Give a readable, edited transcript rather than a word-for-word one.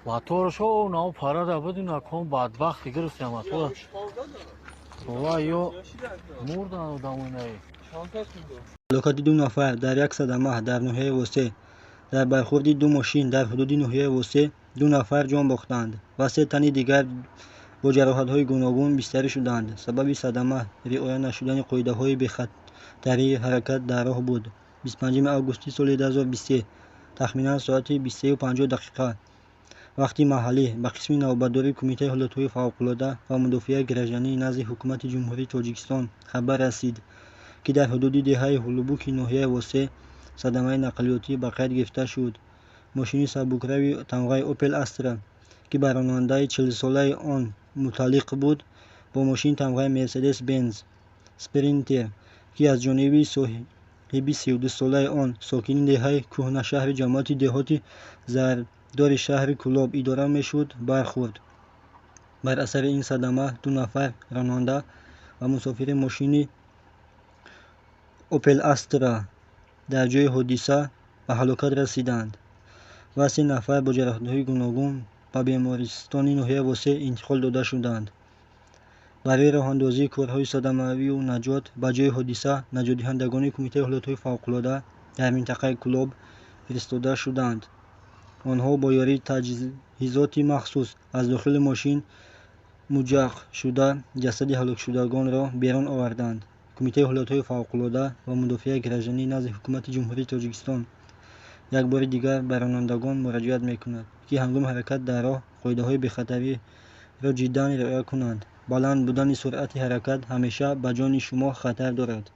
Моторшо нав парада بدون کام بدبختی گرفتم موتور. وای یو مردن آدمونه. هلاکت دو نفر در یک صدمه در ناحیه وسه. در برخورد دو ماشین در حدود ناحیه وسه 2 نفر جان باختند و 3 تن دیگر با جراحت‌های گوناگون بستری شدند. سبب صدمه رعایت نشدن قاعده‌های بی‌خطری حرکت در راه بود. 25 آگوست سال 2023 تخمینا ساعت 23:50 وقتی محلی به قسم نوبتداری کمیته حالت‌های فوق‌العاده و مدافع گرجانی نزد حکومت جمهوری تاجیکستان خبر رسید که در حدود دهه هولوبوک ناحیه وسه صدمه نقلیاتی به قید گرفته شد. ماشین سبکروی تمغه اوپل استرا که بر راننده 40 ساله آن متعلق بود با ماشین تمغه مرسدس بنز اسپرینتر که از جانب صاحب 32 ساله آن ساکن دهه کهنه شهر جماعت دهاتی زردار شهر کلاب اداره میشد برخورد. بر اثر این صدمه 2 نفر راننده و مسافر ماشین اوپل استرا در جای حادثه به هلاکت رسیدند و 3 نفر با جراحت‌های گوناگون به بیمارستان ناحیه وسه انتقال داده شدند. برای راه‌اندازی کارهای صدمه‌روی و نجات به جای حادثه نجات دهندگان کمیته حالت‌های فوق‌العاده در منطقه کلاب فرستاده شدند. آنها با یاری تجهیزات مخصوص از داخل ماشین مجق شده جسد هلاک شدگان را بیرون آوردند. کمیته حالت‌های فوق‌العاده و مدافع گرجانی نزد حکومت جمهوری تاجیکستان یک بار دیگر به رانندگان مراجعت می‌کند که هنگام حرکت در راه قاعده‌های بی‌خطری را جداً رعایت کنند. بلند بودن سرعت حرکت همیشه به جان شما خطر دارد.